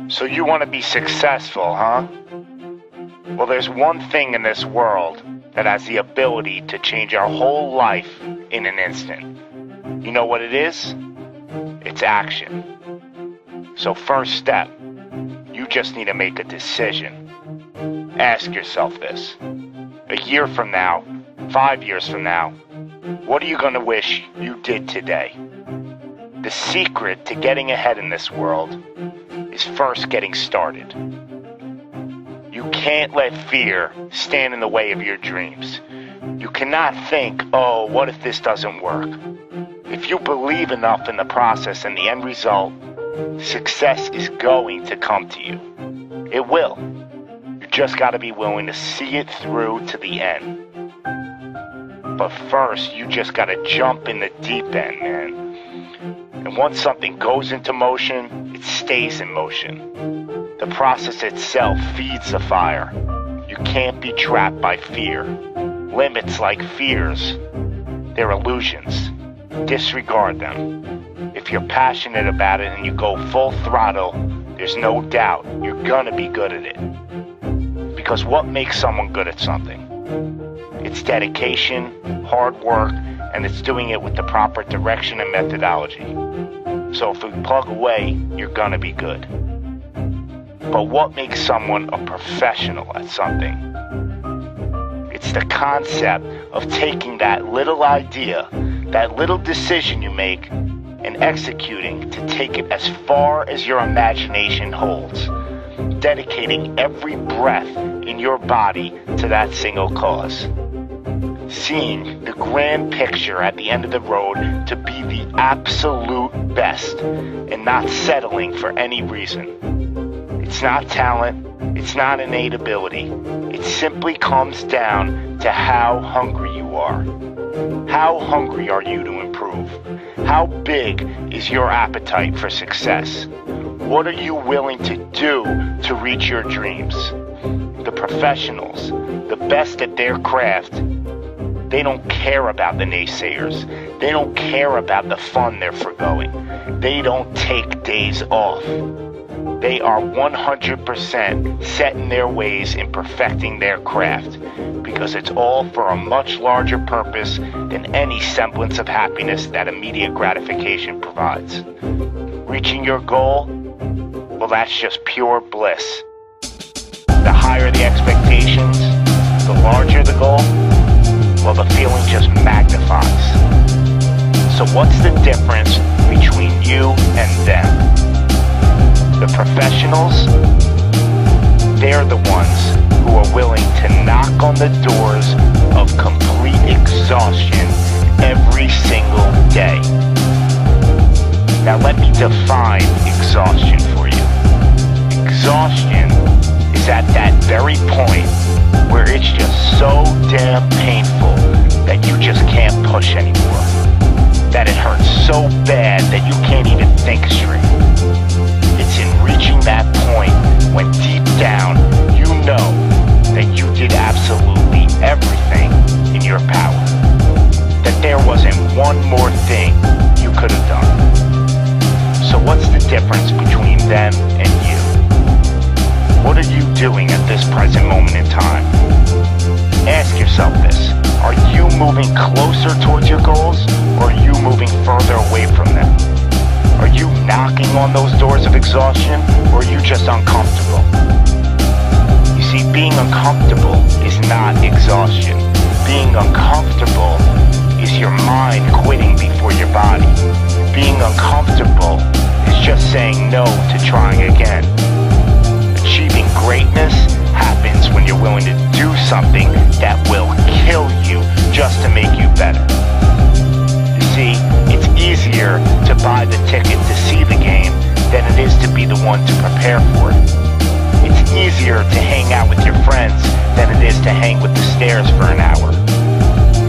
So you want to be successful, huh? Well, there's one thing in this world that has the ability to change our whole life in an instant. You know what it is? It's action. So first step, you just need to make a decision. Ask yourself this. A year from now, 5 years from now, what are you going to wish you did today? The secret to getting ahead in this world is first getting started. You can't let fear stand in the way of your dreams. You cannot think, oh, what if this doesn't work? If you believe enough in the process and the end result, success is going to come to you. It will. You just got to be willing to see it through to the end. But first, you just got to jump in the deep end, man. And once something goes into motion, it stays in motion. The process itself feeds the fire. You can't be trapped by fear. Limits like fears, they're illusions. Disregard them. If you're passionate about it and you go full throttle, there's no doubt you're gonna be good at it. Because what makes someone good at something? It's dedication, hard work, and it's doing it with the proper direction and methodology. So if we plug away, you're gonna be good. But what makes someone a professional at something? It's the concept of taking that little idea, that little decision you make, and executing to take it as far as your imagination holds, dedicating every breath in your body to that single cause. Seeing the grand picture at the end of the road to be the absolute best and not settling for any reason. It's not talent, it's not innate ability. It simply comes down to how hungry you are. How hungry are you to improve? How big is your appetite for success? What are you willing to do to reach your dreams? The professionals, the best at their craft, they don't care about the naysayers. They don't care about the fun they're forgoing. They don't take days off. They are 100% set in their ways in perfecting their craft, because it's all for a much larger purpose than any semblance of happiness that immediate gratification provides. Reaching your goal, well, that's just pure bliss. The higher the expectations, the larger the goal, well, the feeling just magnifies. So what's the difference between you and them? The professionals, they're the ones who are willing to knock on the doors of complete exhaustion every single day. Now let me define exhaustion for you. Exhaustion is at that very point where it's just so damn painful that you just can't push anymore. That it hurts so bad that you can't even think straight. It's in reaching that point when deep down you know that you did absolutely everything in your power. That there wasn't one more thing you could have done. So what's the difference between them and you? What are you doing at this present moment in time? Ask yourself this. Are you moving closer towards your goals, or are you moving further away from them? Are you knocking on those doors of exhaustion, or are you just uncomfortable? You see, being uncomfortable is not exhaustion. Being uncomfortable is your mind quitting before your body. Being uncomfortable is just saying no to trying again. Achieving greatness happens when you're willing to do something that will kill you just to make you better. You see, it's easier to buy the ticket to see the game than it is to be the one to prepare for it. It's easier to hang out with your friends than it is to hang with the stairs for an hour.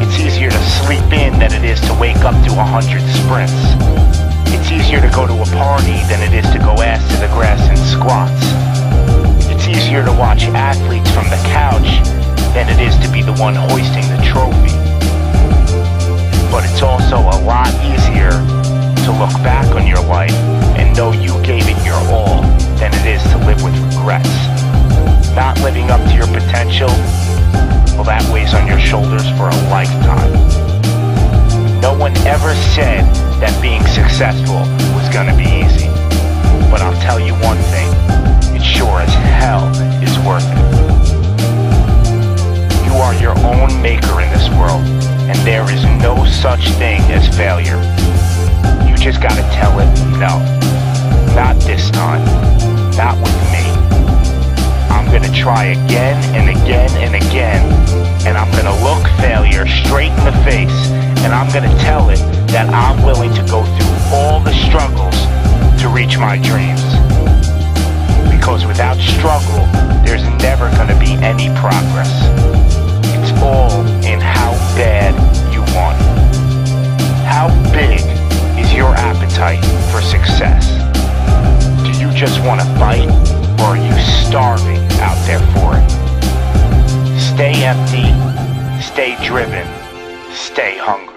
It's easier to sleep in than it is to wake up to 100 sprints. It's easier to go to a party than it is to go ass to the grass in squats. It's easier to watch athletes from the couch than it is to be the one hoisting the trophy. But it's also a lot easier to look back on your life and know you gave it regrets. Not living up to your potential, well, that weighs on your shoulders for a lifetime. No one ever said that being successful was gonna be easy. But I'll tell you one thing, it sure as hell is worth it. You are your own maker in this world, and there is no such thing as failure. You just gotta tell it, no, not this time, not with me. I'm gonna try again and again and again, and I'm gonna look failure straight in the face, and I'm gonna tell it that I'm willing to go through all the struggles to reach my dreams. Because without struggle, there's never gonna be any progress. It's all in how bad you want it. How big is your appetite for success? Do you just want to fight, or are you starving out there for it? Stay empty, stay driven, stay hungry.